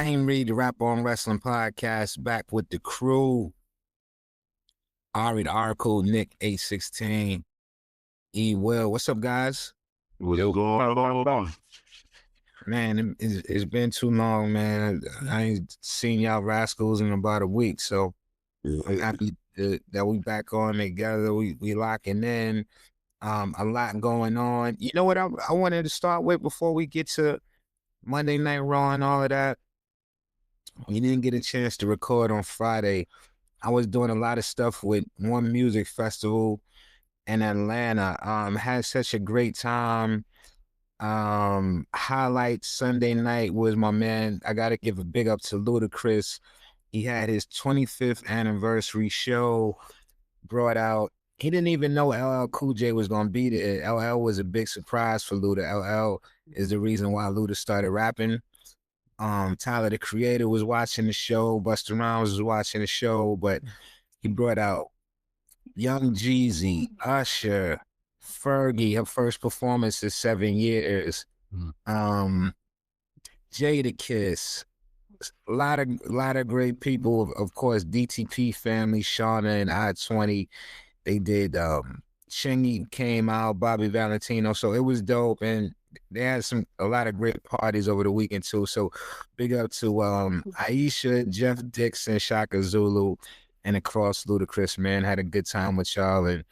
Raheem Reed, the Rap on Wrestling podcast, back with the crew. Ari the Oracle, Nick 816, E Will. What's up, guys? What's going on? Man, it's been too long, man. I ain't seen y'all rascals in about a week, so I'm happy that we back on together. We locking in. A lot going on. You know what I wanted to start with before we get to Monday Night Raw and all of that? We didn't get a chance to record on Friday. I was doing a lot of stuff with One Music Festival in Atlanta. Had such a great time. Highlight Sunday night was my man. I gotta give a big up to Ludacris. He had his 25th anniversary show brought out. He didn't even know LL Cool J was gonna be there. LL was a big surprise for Luda. LL is the reason why Luda started rapping. Tyler the Creator was watching the show. Busta Rhymes was watching the show, but he brought out Young Jeezy, Usher, Fergie, her first performance in 7 years. Jada Kiss, a lot of great people. Of course, DTP family, Shauna and I-20. They did. Chingy came out, Bobby Valentino. So it was dope, and they had a lot of great parties over the weekend too. So big up to Aisha, Jeff Dixon, Shaka Zulu, and across Ludacris, man. Had a good time with y'all, and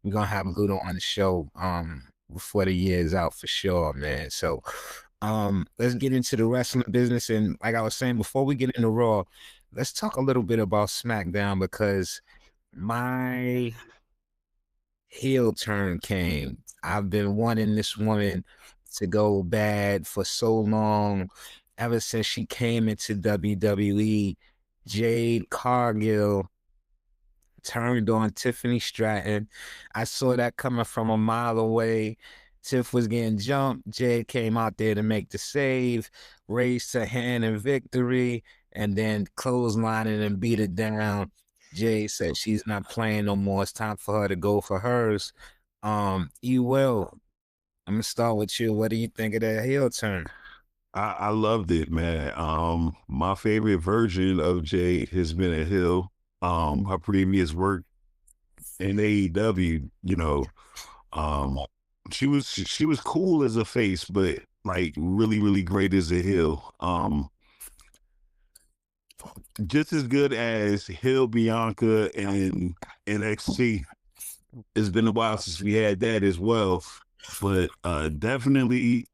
we're gonna have Ludo on the show before the year is out for sure, man. So let's get into the wrestling business. And like I was saying, before we get into Raw, let's talk a little bit about SmackDown, because my heel turn came. I've been wanting this woman to go bad for so long, ever since she came into WWE. Jade Cargil turned on Tiffany Stratton. I saw that coming from a mile away. Tiff was getting jumped. Jade came out there to make the save, raised her hand in victory, and then clotheslining and beat it down. Jade said she's not playing no more. It's time for her to go for hers. You will. I'm gonna start with you. What do you think of that heel turn? I loved it, man. My favorite version of Jade has been a heel. Her previous work in AEW, she was cool as a face, but like really, really great as a heel. Just as good as heel Bianca and NXT. It's been a while since we had that as well, but definitely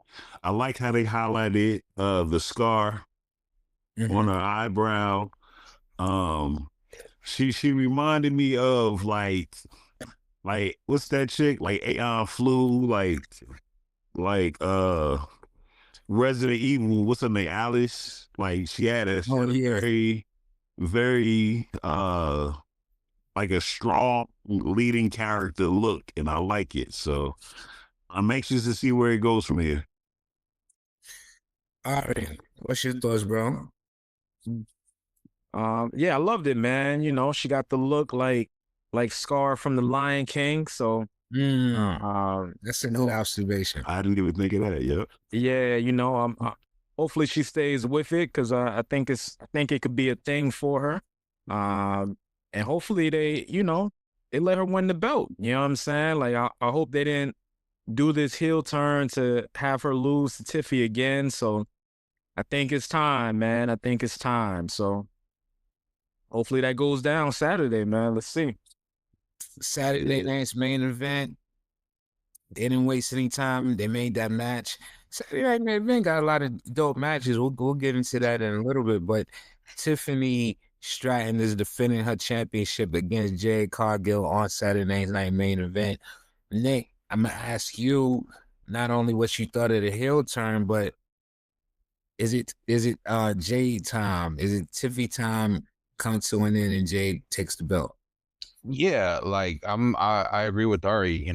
I like how they highlighted the scar on her eyebrow. She reminded me of like what's that chick, like Aeon Flu, like Resident Evil, what's her name, Alice? Like she had a very, very like a strong leading character look, and I like it. So I'm anxious to see where it goes from here. All right, what's your thoughts, bro? Yeah, I loved it, man. She got the look like Scar from the Lion King. So that's a new observation. I didn't even think of that. Yep. Yeah, hopefully she stays with it, because I think it could be a thing for her. And hopefully they let her win the belt. You know what I'm saying? Like I hope they didn't do this heel turn to have her lose to Tiffy again. So I think it's time, man. I think it's time. So hopefully that goes down Saturday, man. Let's see. Saturday night's main event. They didn't waste any time. They made that match. Saturday night main event got a lot of dope matches. We'll get into that in a little bit. But Tiffany Stratton is defending her championship against Jade Cargil on Saturday night main event. Nick, I'm gonna ask you not only what you thought of the heel turn, but is it Jade time? Is it Tiffy time come to an end and Jade takes the belt? Yeah, like I agree with Ari.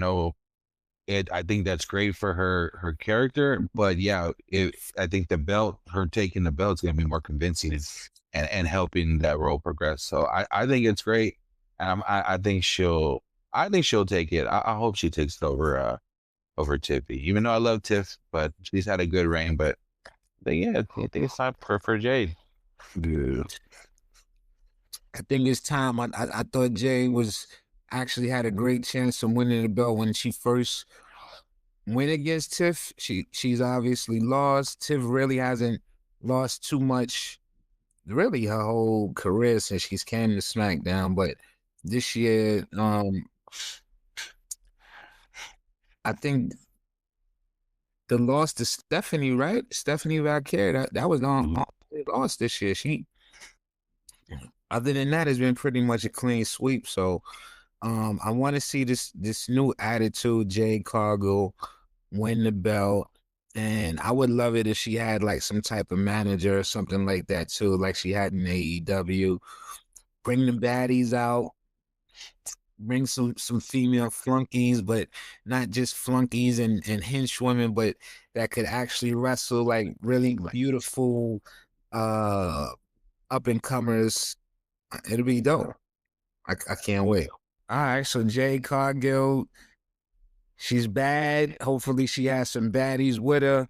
I think that's great for her character, but yeah, I think her taking the belt is gonna be more convincing and helping that role progress. So I think it's great, and I think she'll take it. I hope she takes it over Tiffy. Even though I love Tiff, but she's had a good reign. But yeah, I think it's time for Jade. Yeah. I think it's time. I thought Jay was actually had a great chance of winning the belt when she first went against Tiff. She's obviously lost. Tiff really hasn't lost too much, really her whole career since she's came to SmackDown. But this year, I think the loss to Stephanie, right? Stephanie vacated. That was on lost this year. She, other than that, has been pretty much a clean sweep. So, I want to see this new attitude, Jade Cargill, win the belt. And I would love it if she had like some type of manager or something like that too, like she had in AEW. Bring the baddies out, bring some female flunkies, but not just flunkies and henchwomen, but that could actually wrestle like really beautiful up and comers. It'll be dope. I can't wait. All right, so Jade Cargill, she's bad. Hopefully she has some baddies with her.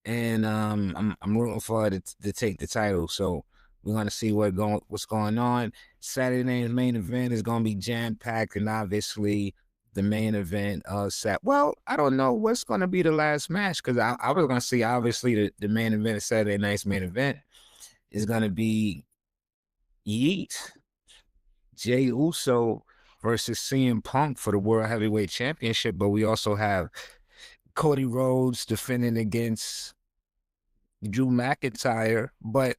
And I'm rooting for her to take the title. So we're gonna see what's going on. Saturday night's main event is gonna be jam packed, and obviously the main event well, I don't know what's gonna be the last match because I was gonna see obviously the main event of Saturday night's main event is gonna be Jey Uso versus CM Punk for the World Heavyweight Championship, but we also have Cody Rhodes defending against Drew McIntyre, but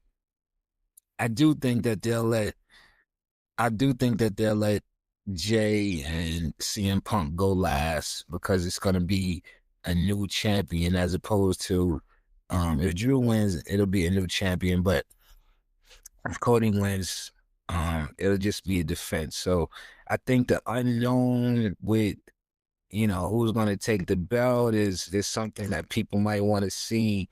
I do think that they'll let Jay and CM Punk go last because it's gonna be a new champion as opposed to if Drew wins, it'll be a new champion, but if Cody wins, it'll just be a defense. So I think the unknown with who's going to take the belt is something that people might want to see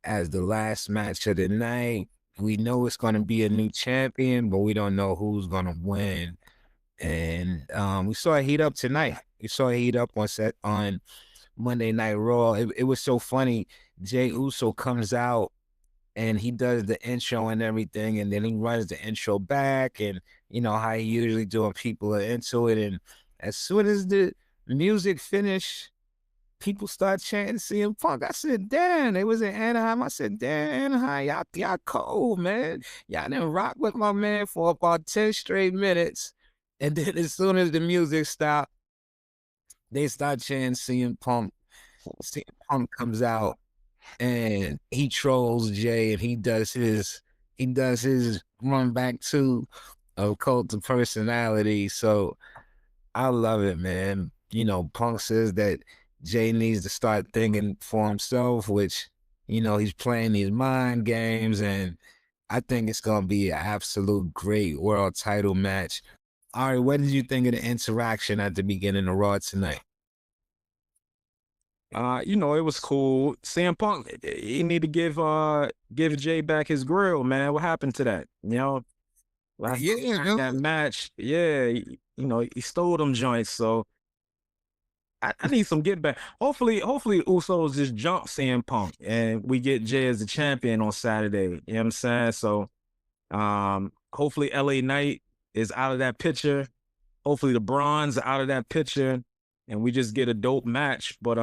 as the last match of the night. We know it's going to be a new champion, but we don't know who's going to win. And we saw it heat up tonight. We saw it heat up on Monday Night Raw. It was so funny. Jey Uso comes out and he does the intro and everything, and then he runs the intro back, and you know how he usually do, and people are into it. And as soon as the music finished, people start chanting CM Punk. I said, damn, they was in Anaheim. I said, damn, Anaheim, y'all cold, man. Y'all didn't rock with my man for about 10 straight minutes. And then as soon as the music stopped, they start chanting CM Punk. CM Punk comes out and he trolls Jay, and he does his run back to of cult of personality. So I love it, man. Punk says that Jay needs to start thinking for himself, which, he's playing these mind games, and I think it's going to be an absolute great world title match. All right, what did you think of the interaction at the beginning of Raw tonight? It was cool. CM Punk, he need to give Jay back his grill, man. What happened to that? That match, yeah, he stole them joints. So I need some get back. Hopefully Usos just jump CM Punk and we get Jay as the champion on Saturday. You know what I'm saying? So hopefully LA Knight is out of that picture. Hopefully the Bronze are out of that picture and we just get a dope match. But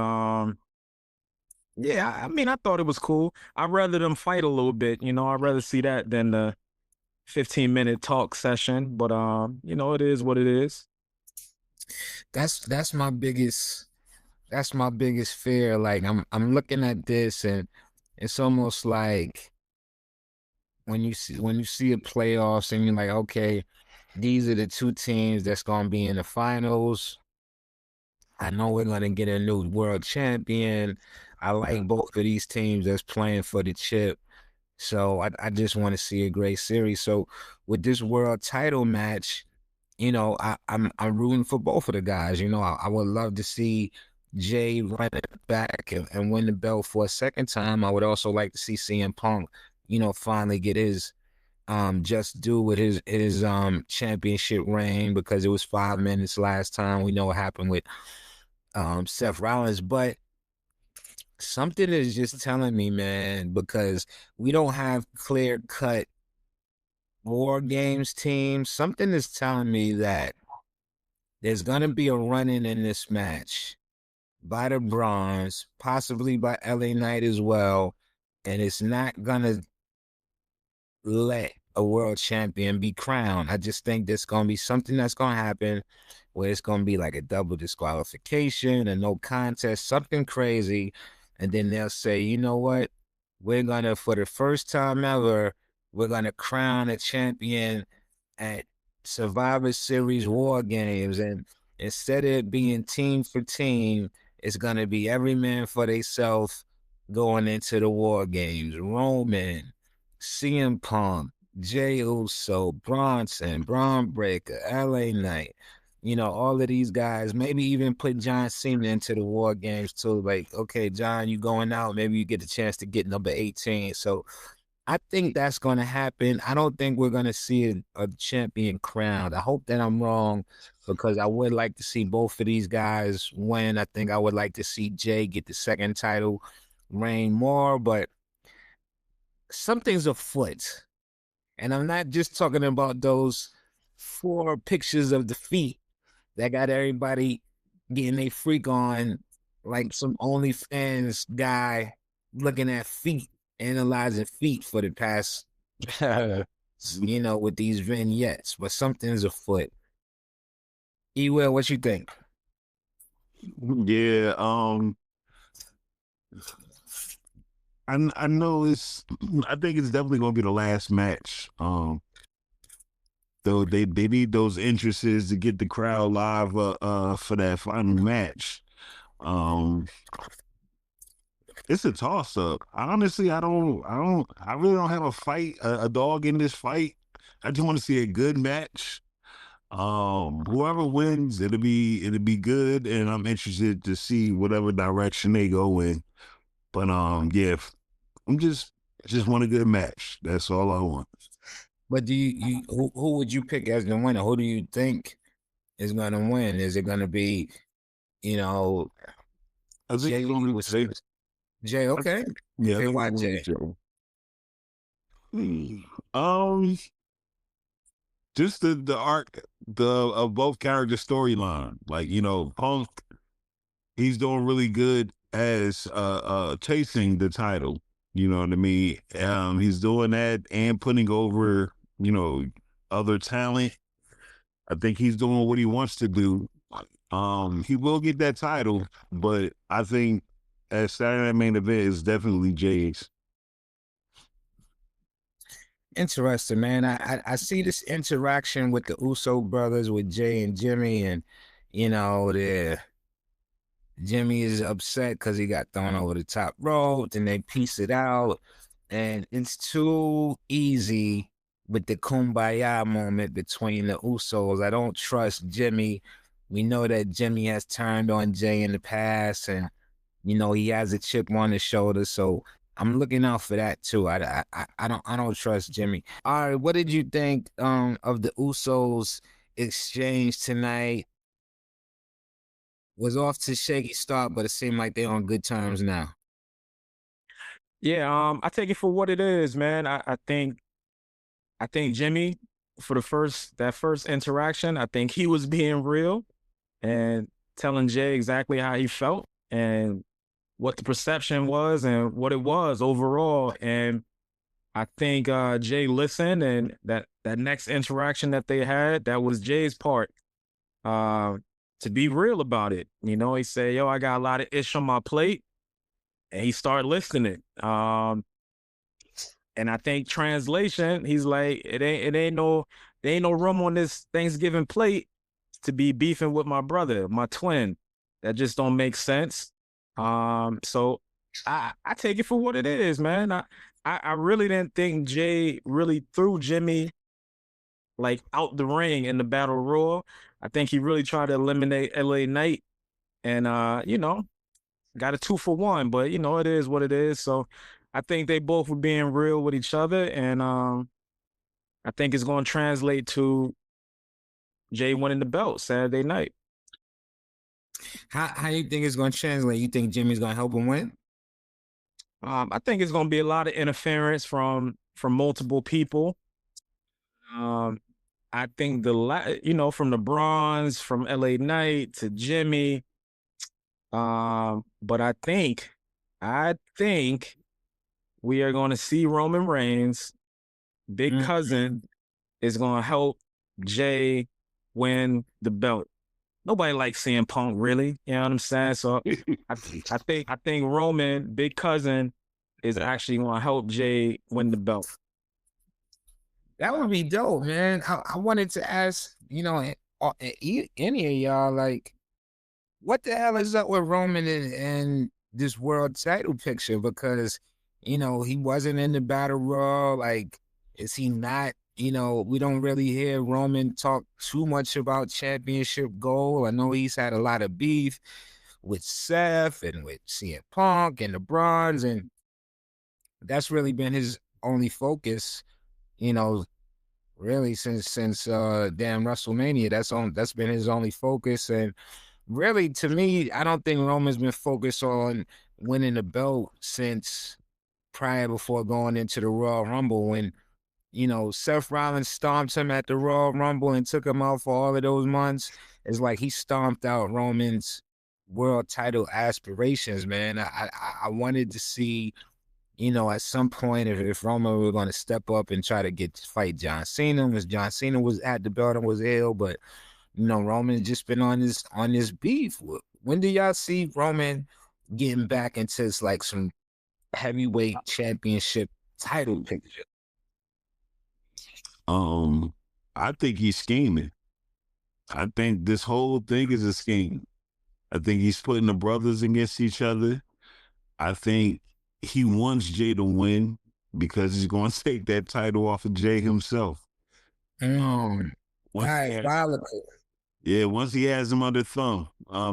yeah, I mean, I thought it was cool. I'd rather them fight a little bit, I'd rather see that than the 15-minute talk session. But it is what it is. That's my biggest fear. Like I'm looking at this, and it's almost like when you see a playoffs and you're like, okay, these are the two teams that's gonna be in the finals. I know we're gonna get a new world champion. I like both of these teams that's playing for the chip. So I just want to see a great series. So with this world title match, I'm rooting for both of the guys. I would love to see Jay run it back and win the belt for a second time. I would also like to see CM Punk, finally get his just due with his championship reign, because it was 5 minutes last time. We know what happened with Seth Rollins, but something is just telling me, man, because we don't have clear cut War Games team, something is telling me that there's gonna be a run-in in this match by the Bronze, possibly by LA Knight as well, and it's not gonna let a world champion be crowned. I just think there's gonna be something that's gonna happen where it's gonna be like a double disqualification, a no contest, something crazy, and then they'll say, you know what? We're gonna, for the first time ever, we're gonna crown a champion at Survivor Series War Games, and instead of it being team for team, it's gonna be every man for themselves going into the War Games. Roman, CM Punk, Jey Uso, Bronson, Braun Breaker, LA Knight, you know, all of these guys, maybe even put John Cena into the War Games too. Like, okay, John, you going out, maybe you get the chance to get number 18. So I think that's going to happen. I don't think we're going to see a champion crowned. I hope that I'm wrong, because I would like to see both of these guys win. I think I would like to see Jay get the second title reign more, but something's afoot. And I'm not just talking about those 4 pictures of the feet that got everybody getting a freak on, like some OnlyFans guy looking at feet, analyzing feet for the past, you know, with these vignettes. But something's afoot. E-Will, what you think? Yeah, I know it's I think it's definitely gonna be the last match. Though they need those entrances to get the crowd live for that final match. It's a toss up. Honestly, I really don't have a dog in this fight. I just want to see a good match. Whoever wins, it'll be good, and I'm interested to see whatever direction they go in. But yeah, I'm just want a good match. That's all I want. But do you who would you pick as the winner? Who do you think is going to win? Is it going to be, you know, I think Jay it's gonna be was Jay. Jay? Okay, Yeah, I okay, think why it's gonna be Jay? Jay. Just the arc of both character storyline. Like, you know, Punk, he's doing really good as chasing the title. You know what I mean? He's doing that and putting over, you know, other talent. I think he's doing what he wants to do. He will get that title, but I think as Saturday Night Main Event is definitely Jay's. Interesting, man. I see this interaction with the Uso brothers, with Jay and Jimmy, and you know, Jimmy is upset because he got thrown over the top rope, and they piece it out, and it's too easy with the kumbaya moment between the Usos. I don't trust Jimmy. We know that Jimmy has turned on Jay in the past, and you know he has a chip on his shoulder, so I'm looking out for that too. I don't trust Jimmy. All right, what did you think of the Usos exchange tonight? Was off to a shaky start, but it seemed like they're on good terms now. Yeah, I take it for what it is, man. I think Jimmy, for that first interaction, I think he was being real and telling Jay exactly how he felt and what the perception was and what it was overall. And I think Jay listened, and that next interaction that they had, that was Jay's part. To be real about it. You know, he said, yo, I got a lot of ish on my plate. And he started listening. And I think translation, he's like, there ain't no room on this Thanksgiving plate to be beefing with my brother, my twin. That just don't make sense. So I take it for what it is, man. I really didn't think Jay really threw Jimmy like out the ring in the battle royal. I think he really tried to eliminate LA Knight, and you know, got a 2-for-1, but you know, it is what it is. So I think they both were being real with each other, and I think it's going to translate to Jay winning the belt Saturday night. How you think it's going to translate? You think Jimmy's going to help him win? I think it's going to be a lot of interference from multiple people. I think from the Bronze, from LA Knight to Jimmy. But I think we are going to see Roman Reigns. Big cousin is going to help Jey win the belt. Nobody likes CM Punk, really. You know what I'm saying? So I think Roman, big cousin, is actually going to help Jey win the belt. That would be dope, man. I wanted to ask, any of y'all, like, what the hell is up with Roman and this world title picture? Because, he wasn't in the Battle Royal. Like, is he not? We don't really hear Roman talk too much about championship goal. I know he's had a lot of beef with Seth and with CM Punk and the Bronze, and that's really been his only focus, really since damn WrestleMania. That's been his only focus. And really, to me, I don't think Roman's been focused on winning the belt since before going into the Royal Rumble, when Seth Rollins stomped him at the Royal Rumble and took him out for all of those months. It's like he stomped out Roman's world title aspirations, man. I wanted to see, at some point, if Roman were going to step up and try to fight John Cena, because John Cena was at the belt and was ill, but Roman's just been on this beef. When do y'all see Roman getting back into like some heavyweight championship title picture? I think he's scheming. I think this whole thing is a scheme. I think he's putting the brothers against each other. I think he wants Jey to win because he's going to take that title off of Jey himself. Once he has him under thumb.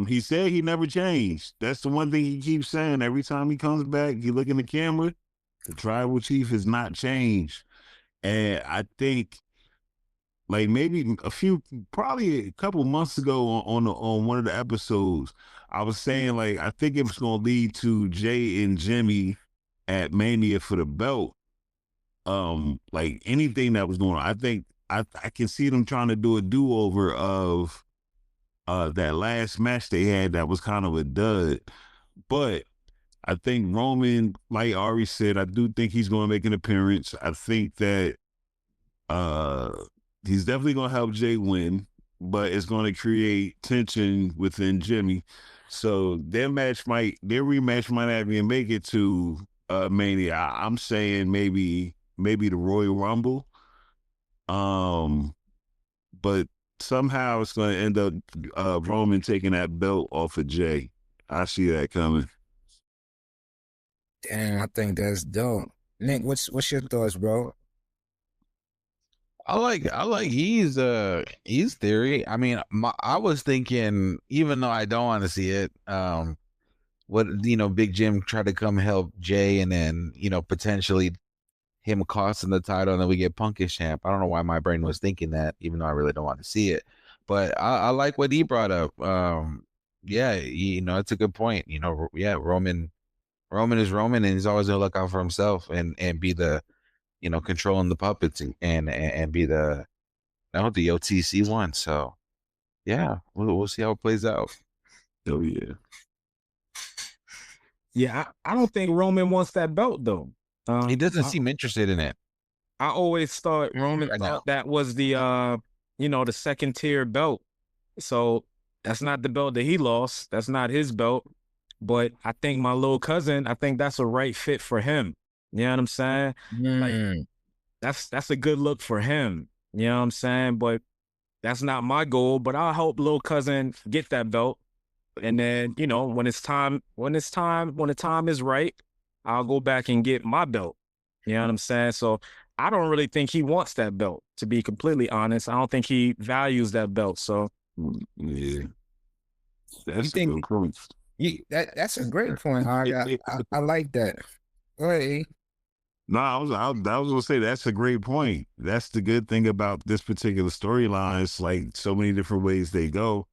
He said he never changed. That's the one thing he keeps saying. Every time he comes back, he look in the camera, the tribal chief has not changed. And I think, like, maybe probably a couple months ago on one of the episodes, I was saying, like, I think it's going to lead to Jey and Jimmy at Mania for the belt. Like, anything that was going on, I think I can see them trying to do a do-over of that last match they had that was kind of a dud. But I think Roman, like Ari said, I do think he's going to make an appearance. I think that he's definitely going to help Jey win, but it's going to create tension within Jimmy. So their rematch might not even make it to Mania. I'm saying maybe the Royal Rumble. But somehow it's going to end up Roman taking that belt off of Jey. I see that coming. Damn, I think that's dope. Nick, what's your thoughts, bro? I like he's theory. I mean, I was thinking, even though I don't want to see it, Big Jim tried to come help Jey, and then potentially him costing the title, and then we get Punk as champ. I don't know why my brain was thinking that, even though I really don't want to see it. But I like what he brought up. It's a good point. Roman is Roman, and he's always gonna look out for himself and be the controlling the puppets and be the OTC one. So yeah, we'll see how it plays out. Oh yeah. Yeah, I don't think Roman wants that belt though. He doesn't seem interested in it. I always thought Roman thought that was the the second tier belt. So that's not the belt that he lost. That's not his belt. But I think my little cousin, I think that's a right fit for him. You know what I'm saying? Like, that's a good look for him. You know what I'm saying? But that's not my goal. But I hope little cousin get that belt. And then, when the time is right, I'll go back and get my belt. You know what I'm saying? So I don't really think he wants that belt, to be completely honest. I don't think he values that belt. So yeah. That's a good point. That's a great point, Hardy. I like that. Go ahead. No, I was gonna say that's a great point. That's the good thing about this particular storyline. It's like so many different ways they go.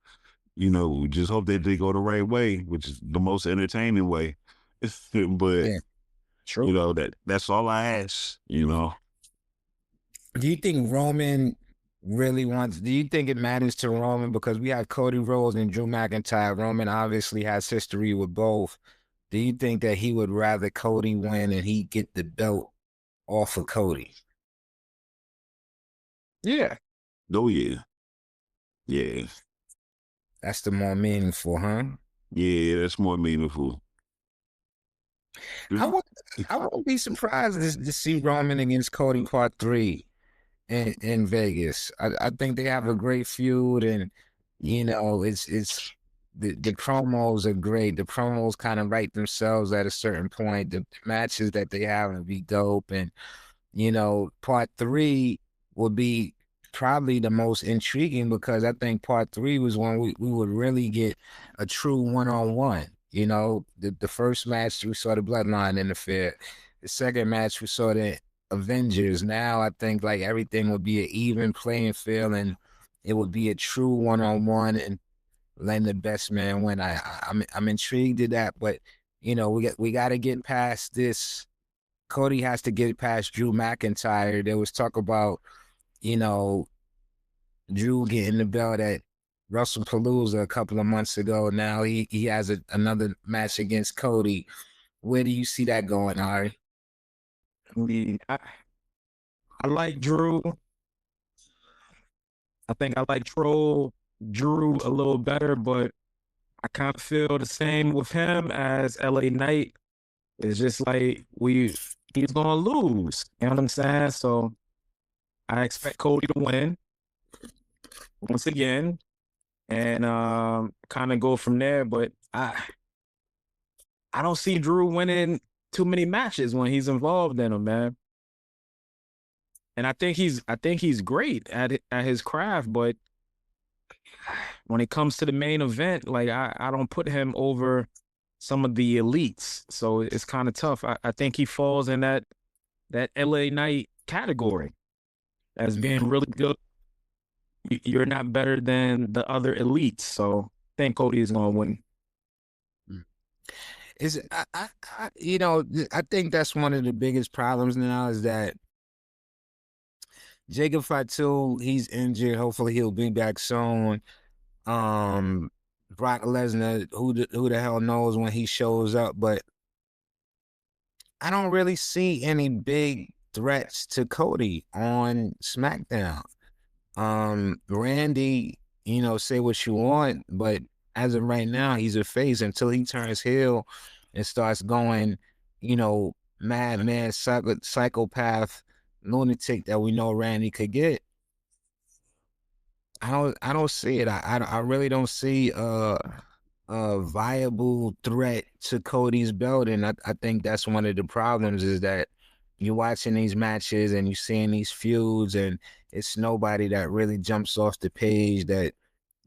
We just hope that they go the right way, which is the most entertaining way. But true. That's all I ask. Do you think Roman really wants? Do you think it matters to Roman because we have Cody Rhodes and Drew McIntyre? Roman obviously has history with both. Do you think that he would rather Cody win and he get the belt off of Cody? Yeah. Oh yeah, yeah, That's the more meaningful, huh? yeah. That's more meaningful. I would I won't be surprised to see Roman against Cody Part 3 in Vegas. I think they have a great feud, and it's the promos are great. The promos kind of write themselves at a certain point. The matches that they have would be dope, and part 3 will be probably the most intriguing because I think part 3 was when we would really get a true one-on-one. The first match we saw the Bloodline interfere. The second match we saw the Avengers. Now I think like everything would be an even playing field and it would be a true one-on-one and letting the best man win. I'm intrigued to that, but we got to get past this. Cody has to get past Drew McIntyre. There was talk about, Drew getting the belt at WrestlePalooza a couple of months ago. Now he has another match against Cody. Where do you see that going, Ari? I like Drew. I think I like Drew a little better, but I kind of feel the same with him as LA Knight. It's just like he's gonna lose. You know what I'm saying? So I expect Cody to win once again and kind of go from there. But I don't see Drew winning too many matches when he's involved in them, man. And I think he's great at his craft, but when it comes to the main event, like I don't put him over some of the elites. So it's kind of tough. I think he falls in that LA Knight category as being really good. You're not better than the other elites. So I think Cody is going to win. I think that's one of the biggest problems now is that Jacob Fatu, he's injured. Hopefully he'll be back soon. Brock Lesnar, who the hell knows when he shows up, but I don't really see any big threats to Cody on SmackDown. Randy, say what you want, but as of right now, he's a face until he turns heel and starts going, madman, psychopath, lunatic that we know Randy could get. I don't see it. I really don't see a viable threat to Cody's belt, and I think that's one of the problems is that you're watching these matches and you're seeing these feuds, and it's nobody that really jumps off the page that,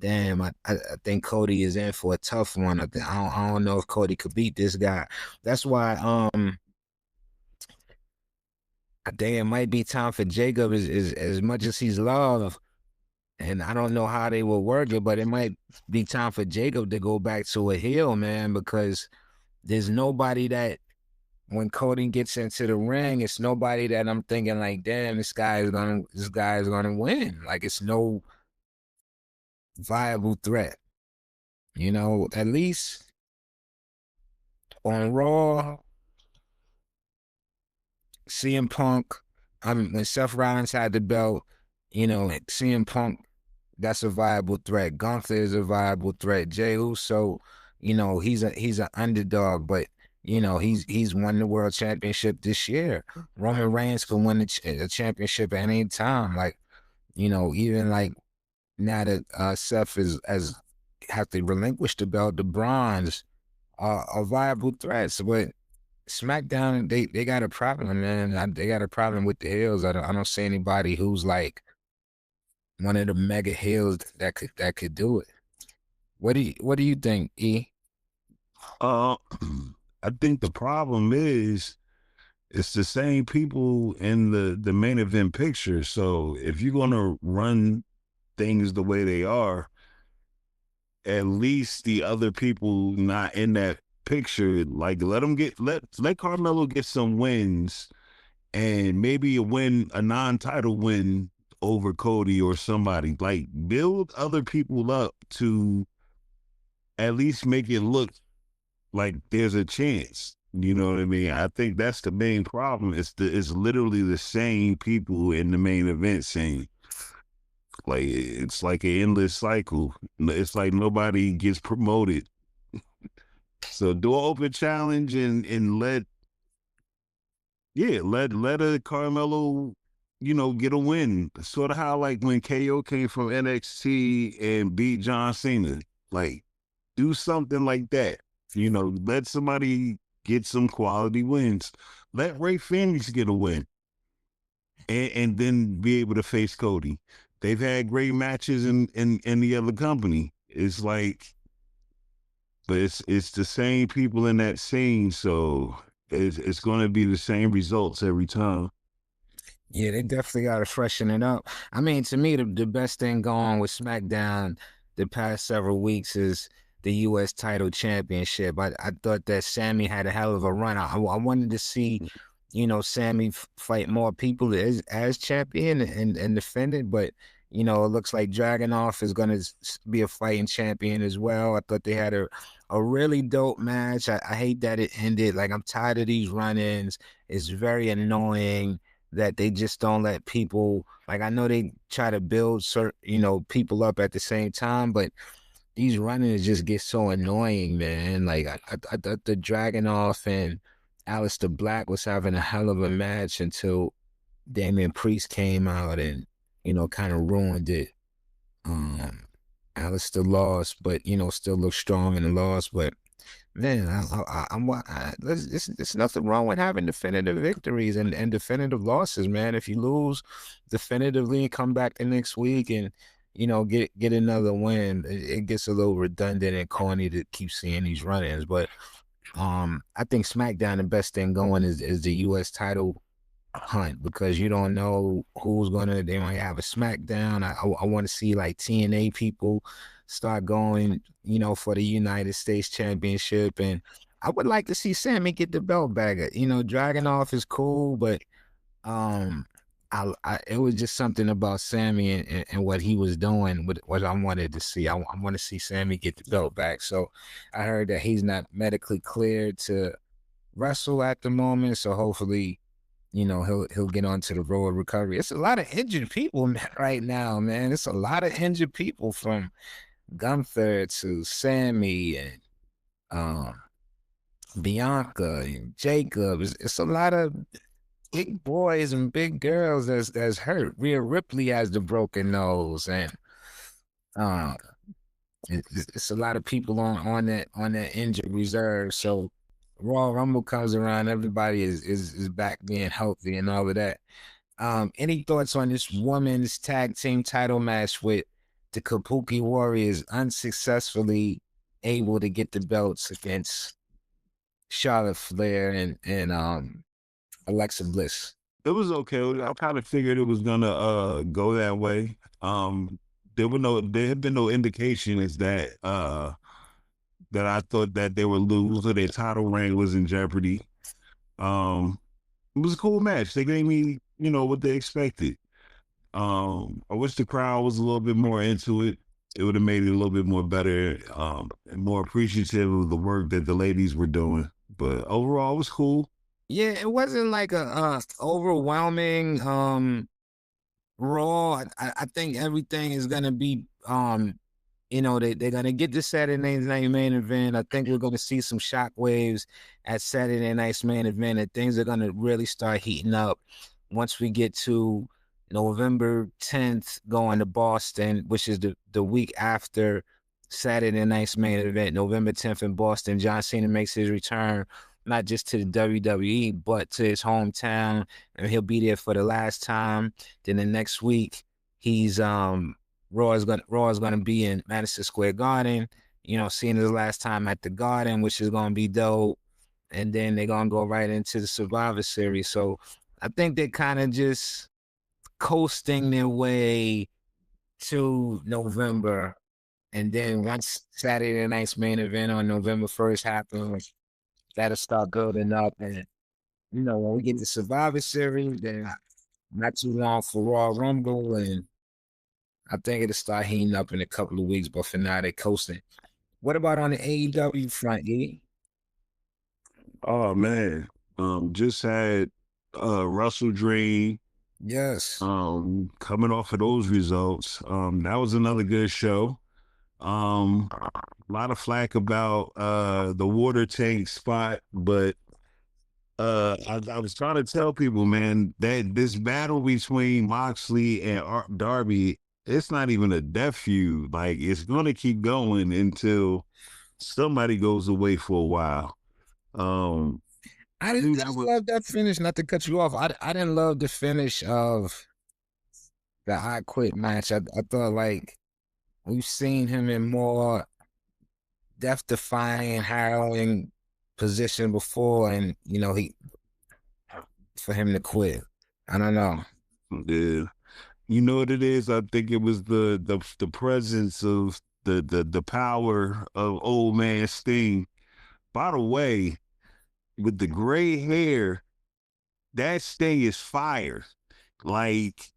damn, I think Cody is in for a tough one. I don't know if Cody could beat this guy. That's why I think it might be time for Jacob as much as he's loved. And I don't know how they will work it, but it might be time for Jacob to go back to a heel, man, because there's nobody that when Cody gets into the ring, it's nobody that I'm thinking like, damn, this guy is gonna win. Like it's no viable threat. At least on Raw, CM Punk, when Seth Rollins had the belt, CM Punk, that's a viable threat. Gunther is a viable threat. Jey Uso, he's an underdog, but he's won the world championship this year. Roman Reigns can win the championship at any time. Like, even like now that Seth has have to relinquish the belt, the bronze are viable threats. But SmackDown, they got a problem, man. They got a problem with the heels. I don't see anybody who's like one of the mega heels that could do it. What do you think, E? I think the problem is it's the same people in the main event picture. So if you're gonna run things the way they are, at least the other people not in that picture, like let Carmelo get some wins and maybe a non-title win over Cody or somebody. Like, build other people up to at least make it look like there's a chance. You know what I mean? I think that's the main problem. It's literally the same people in the main event scene. Like, it's like an endless cycle. It's like nobody gets promoted. So do an open challenge and let a Carmelo, get a win. Sort of how like when KO came from NXT and beat John Cena. Like, do something like that. Let somebody get some quality wins. Let Ray Phoenix get a win. And then be able to face Cody. They've had great matches in the other company. It's like, but it's the same people in that scene, so it's going to be the same results every time. Yeah, they definitely got to freshen it up. I mean, to me, the best thing going with SmackDown the past several weeks is the U.S. title championship. I thought that Sammy had a hell of a run. I wanted to see, Sammy fight more people as champion and defend it, but, it looks like Dragunov is going to be a fighting champion as well. I thought they had a really dope match. I hate that it ended. Like, I'm tired of these run-ins. It's very annoying that they just don't let people, like, I know they try to build certain, people up at the same time, but these run-ins just get so annoying, man. Like, I thought the Dragunov and Aleister Black was having a hell of a match until Damian Priest came out and, kind of ruined it. Aleister lost, but, still looked strong in the loss. But man, there's nothing wrong with having definitive victories and definitive losses, man. If you lose definitively and come back the next week and, get another win, it gets a little redundant and corny to keep seeing these run-ins. But I think SmackDown, the best thing going is the U.S. title hunt, because you don't know they might have a SmackDown. I want to see like TNA people start going, for the United States Championship, and I would like to see Sammy get the belt back. Dragunov is cool, but it was just something about Sammy and what he was doing with what I wanted to see. I want to see Sammy get the belt back. So I heard that he's not medically cleared to wrestle at the moment, so hopefully he'll get onto the road recovery. It's a lot of injured people right now, man. It's a lot of injured people, from Gunther to Sammy and Bianca and Jacob. It's a lot of big boys and big girls that's hurt. Rhea Ripley has the broken nose, and uh, it's a lot of people on that injured reserve. So Royal Rumble comes around, everybody is back being healthy and all of that. Any thoughts on this women's tag team title match with the Kabuki Warriors unsuccessfully able to get the belts against Charlotte Flair and Alexa Bliss? It was okay. I kind of figured it was gonna go that way. There had been no indication is that I thought that they would lose or their title reign was in jeopardy. It was a cool match. They gave me, what they expected. I wish the crowd was a little bit more into it. It would have made it a little bit more better, and more appreciative of the work that the ladies were doing. But overall, it was cool. Yeah, it wasn't like a overwhelming Raw. I think everything is gonna be they're gonna get the Saturday night main event. I think we're gonna see some shockwaves at Saturday night's main event, and things are gonna really start heating up once we get to November 10th, going to Boston, which is the week after Saturday night's main event. November 10th in Boston, John Cena makes his return, not just to the WWE, but to his hometown, and he'll be there for the last time. Then the next week, he's Raw is gonna be in Madison Square Garden, seeing his last time at the Garden, which is gonna be dope. And then they're gonna go right into the Survivor Series. So I think they're kind of just coasting their way to November. And then once Saturday night's main event on November 1st happens, that'll start building up, and when we get the Survivor Series, then not too long for Raw Rumble, and I think it'll start heating up in a couple of weeks. But for now, they're coasting. What about on the AEW front, E? Oh man, just had Russell Dream Yes. coming off of those results. That was another good show. A lot of flack about the water tank spot, but I was trying to tell people, man, that this battle between Moxley and Darby, it's not even a death feud. Like, it's gonna keep going until somebody goes away for a while. I didn't love that finish. Not to cut you off, I didn't love the finish of the I Quit match. I thought like we've seen him in more death-defying, harrowing position before, and for him to quit, I don't know. Yeah, you know what it is. I think it was the presence of the power of old man Sting. By the way, with the gray hair, that Sting is fire. Like,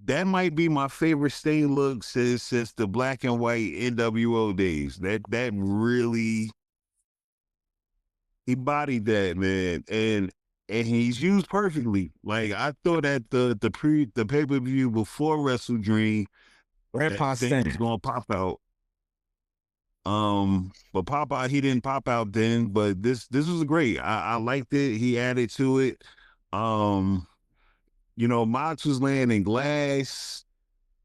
that might be my favorite Sting look since the black and white NWO days. That really, he bodied that, man, and he's used perfectly. Like, I thought at the pay-per-view before Wrestle Dream, Grandpa that thing was Stan. gonna pop out. But pop out, he didn't pop out then. But this was great. I liked it. He added to it. Mox was laying in glass.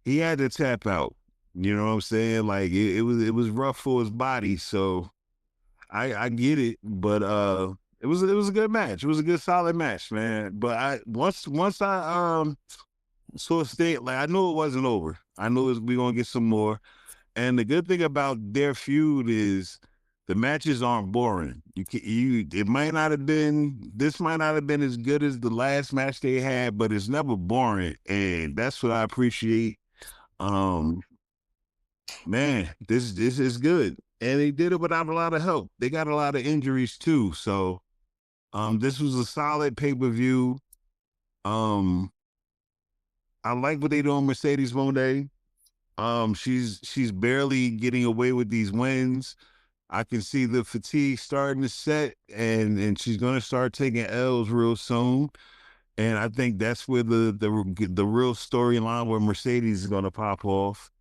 He had to tap out. You know what I'm saying? Like, it was rough for his body. So I get it, but it was a good match. It was a good solid match, man. But once I saw Sting, like, I knew it wasn't over. I knew we gonna get some more. And the good thing about their feud is the matches aren't boring. It might not have been, this might not have been as good as the last match they had, but it's never boring, and that's what I appreciate. Man, this is good, and they did it without a lot of help. They got a lot of injuries too, so this was a solid pay-per-view. I like what they do on Mercedes Moné. She's barely getting away with these wins. I can see the fatigue starting to set, and she's going to start taking L's real soon. And I think that's where the real storyline where Mercedes is going to pop off.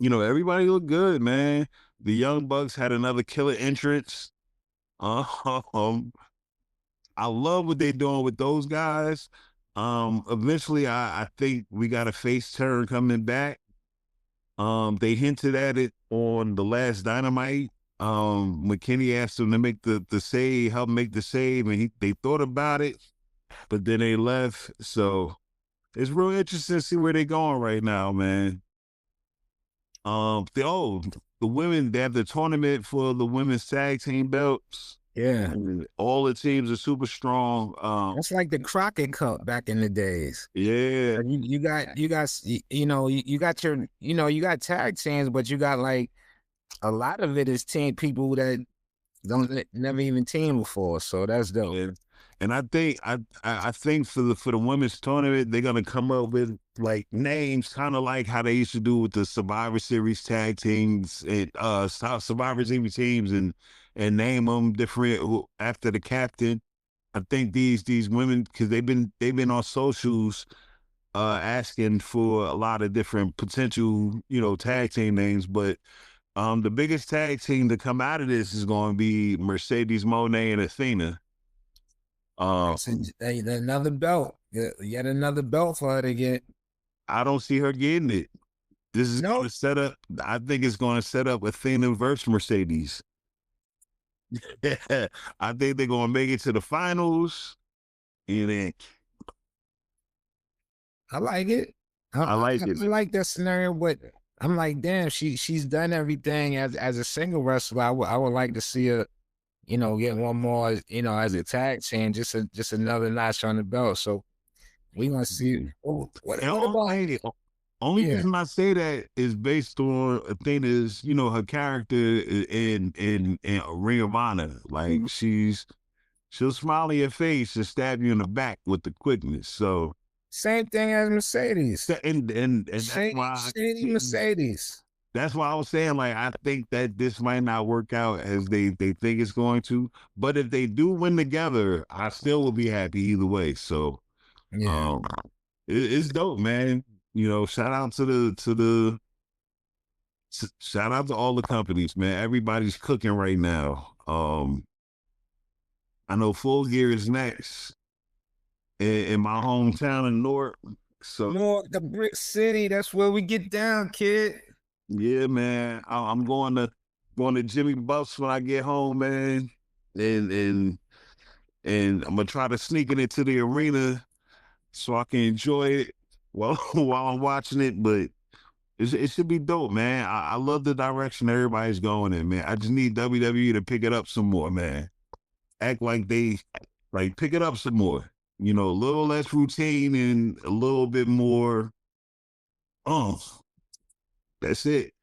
Everybody looked good, man. The Young Bucks had another killer entrance. Um, I love what they're doing with those guys. Eventually, I think we got a face turn coming back. They hinted at it on the last Dynamite. McKinney asked him to make the save, help make the save, and they thought about it, but then they left. So it's real interesting to see where they're going right now, man. The women, they have the tournament for the women's tag team belts. Yeah, all the teams are super strong. It's like the Crockett Cup back in the days. Yeah, you got you got tag teams, but you got like a lot of it is team people that never even teamed before. So that's dope. Yeah. And I think for the women's tournament, they're gonna come up with like names, kind of like how they used to do with the Survivor Series tag teams and Survivor Series teams, and name them different after the captain. I think these women, because they've been on socials asking for a lot of different potential tag team names, but the biggest tag team to come out of this is going to be Mercedes Moné and Athena. Another belt, yet another belt for her to get. I don't see her getting it. This is going to set up. I think it's going to set up Athena versus Mercedes. I think they're going to make it to the finals. And then I like it. I like that scenario, but I'm like, damn, she's done everything as a single wrestler. I would like to see her, get one more, as a tag team, just another notch on the belt. So we gonna see. What about only reason I say that is based on Athena's, her character in Ring of Honor. Like, she's she'll smile in your face and stab you in the back with the quickness. So Same thing as Mercedes. and that's why Shady Mercedes. that's why I was saying, like, I think that this might not work out as they think it's going to. But if they do win together, I still will be happy either way. So Yeah. it's dope, man. You know, shout out to shout out to all the companies, man. Everybody's cooking right now. I know Full Gear is next in my hometown in Newark. So North, the Brick City, that's where we get down, kid. yeah, man. I'm going to Jimmy Buff's when I get home, man. And I'm gonna try to sneak it into the arena so I can enjoy it while while I'm watching it. But it should be dope, man. I love the direction everybody's going in, man. I just need WWE to pick it up some more, man. Act like they pick it up some more. You know, a little less routine and a little bit more. That's it.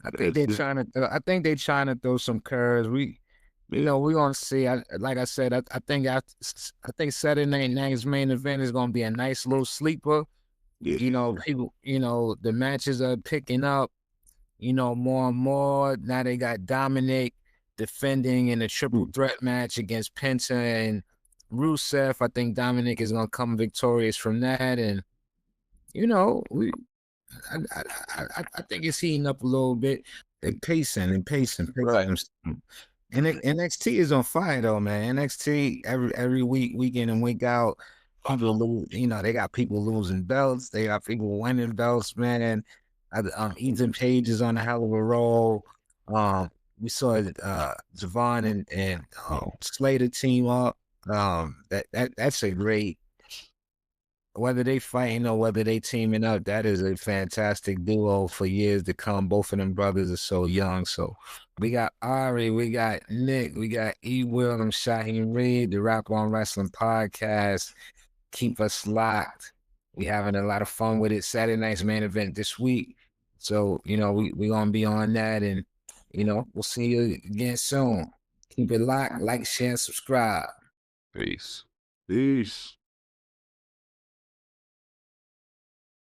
I think they're trying to. I think they're trying to throw some curves. We're gonna see. Like I said, I think Saturday night's main event is gonna be a nice little sleeper. Yeah. You know, people. You know, the matches are picking up. You know, more and more. Now they got Dominic defending in a triple threat match against Penta and Rusev. I think Dominic is gonna come victorious from that, and you know, I think it's heating up a little bit. They're pacing. Right. And NXT is on fire though, man. NXT every week in and week out, people lose. You know, they got people losing belts. They got people winning belts, man. Ethan Page is on a hell of a roll. We saw Javon and Slater team up. That's a great. Whether they fighting or whether they teaming up, that is a fantastic duo for years to come. Both of them brothers are so young. So we got Ari, we got Nick, we got E. Will, and Shaheem Reed, the Rap on Wrestling podcast. Keep us locked. We having a lot of fun with it. Saturday night's main event this week. So, you know, we gonna be on that, and you know, we'll see you again soon. Keep it locked, like, share, subscribe. Peace.